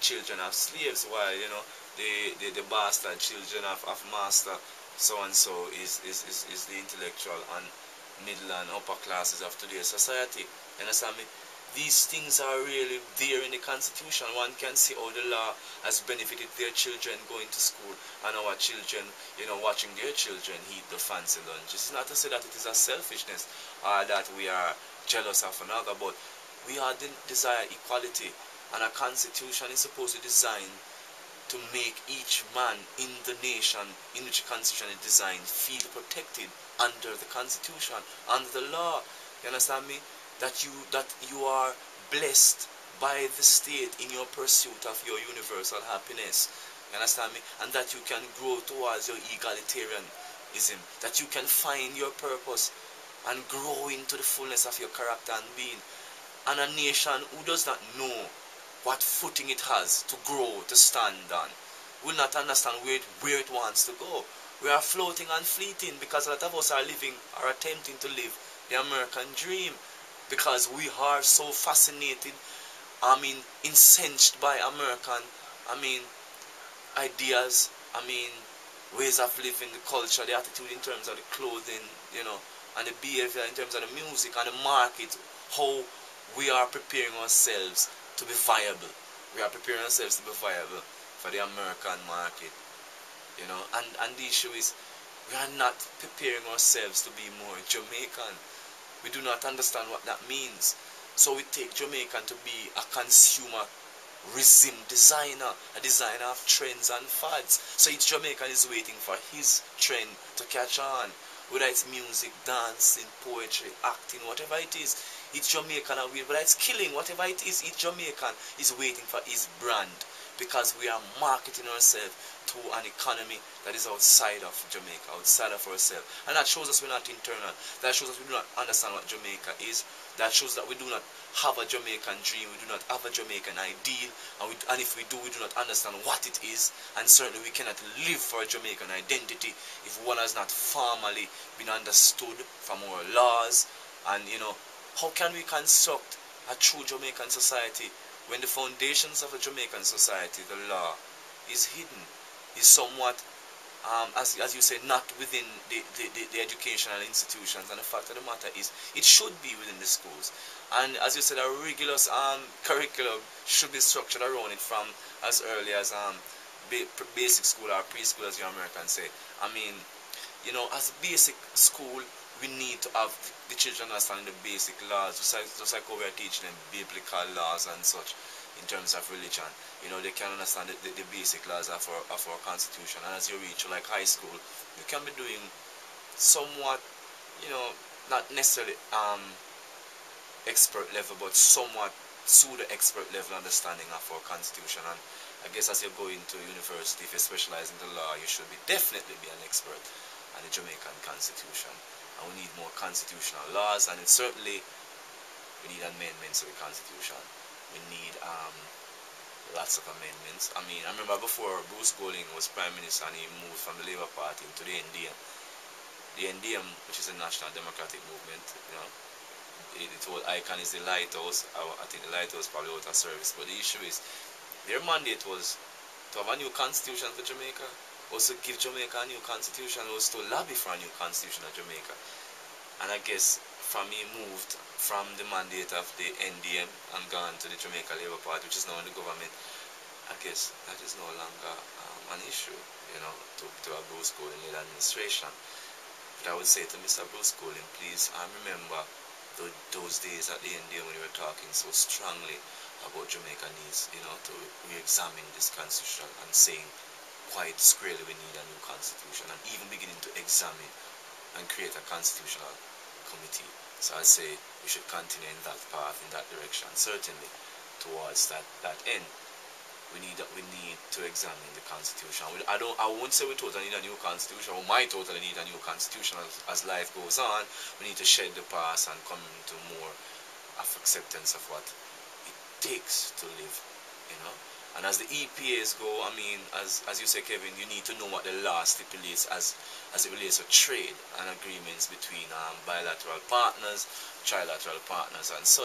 children of slaves, while the bastard children of master so and so is the intellectual and middle and upper classes of today's society. You understand me? These things are really there in the Constitution. One can see how the law has benefited their children going to school and our children, watching their children eat the fancy lunches. It's not to say that it is a selfishness or that we are jealous of another, but we are desire equality, and a Constitution is supposed to design to make each man in the nation in which the Constitution is designed feel protected under the Constitution, under the law. You understand me? That you are blessed by the state in your pursuit of your universal happiness. You understand me? And that you can grow towards your egalitarianism. That you can find your purpose and grow into the fullness of your character and being. And a nation who does not know what footing it has to grow, to stand on, will not understand where it wants to go. We are floating and fleeting because a lot of us are attempting to live the American dream, because we are so fascinated, incensed by American, ideas, ways of living, the culture, the attitude in terms of the clothing, and the behavior in terms of the music and the market, how we are preparing ourselves to be viable. We are preparing ourselves to be viable for the American market, and the issue is we are not preparing ourselves to be more Jamaican. We do not understand what that means. So we take Jamaican to be a consumerism designer, a designer of trends and fads. So each Jamaican is waiting for his trend to catch on. Whether it's music, dancing, poetry, acting, whatever it is. Each Jamaican, whether it's killing, whatever it is, each Jamaican is waiting for his brand. Because we are marketing ourselves to an economy that is outside of Jamaica, outside of ourselves. And that shows us we're not internal. That shows us we do not understand what Jamaica is. That shows that we do not have a Jamaican dream. We do not have a Jamaican ideal. And if we do not understand what it is. And certainly we cannot live for a Jamaican identity if one has not formally been understood from our laws. And, how can we construct a true Jamaican society when the foundations of a Jamaican society, the law, is hidden, is somewhat, as you say, not within the educational institutions. And the fact of the matter is, it should be within the schools. And as you said, a rigorous curriculum should be structured around it from as early as basic school or preschool, as you Americans say. As basic school, we need to have the children understanding the basic laws, just like how we are teaching them biblical laws and such in terms of religion. They can understand the basic laws of our Constitution. And as you reach like high school, you can be doing somewhat, not necessarily expert level, but somewhat pseudo-expert level understanding of our Constitution. And I guess as you go into university, if you specialize in the law, you should definitely be an expert on the Jamaican Constitution. And we need more constitutional laws, and certainly we need amendments to the Constitution. We need lots of amendments. I remember before Bruce Golding was Prime Minister and he moved from the Labour Party into the NDM. The NDM, which is a National Democratic Movement, its whole icon is the lighthouse. I think the lighthouse probably out of service, but the issue is their mandate was to have a new constitution for Jamaica, also give Jamaica a new constitution, also to lobby for a new constitution of Jamaica. And I guess from he moved from the mandate of the NDM and gone to the Jamaica Labour Party, which is now in the government. I guess that is no longer an issue, to a Bruce Golding administration. But I would say to Mr. Bruce Golding, please remember those days at the NDM when you were talking so strongly about Jamaica needs, to re-examine this constitution and saying quite squarely we need a new constitution, and even beginning to examine and create a constitutional committee. So I say we should continue in that path, in that direction, certainly towards that end. We need to examine the constitution. I won't say we totally need a new constitution. We might totally need a new constitution as life goes on. We need to shed the past and come into more of acceptance of what it takes to live, And as the EPAs go, as you say, Kevin, you need to know what the law stipulates as it relates to trade and agreements between bilateral partners, trilateral partners, and so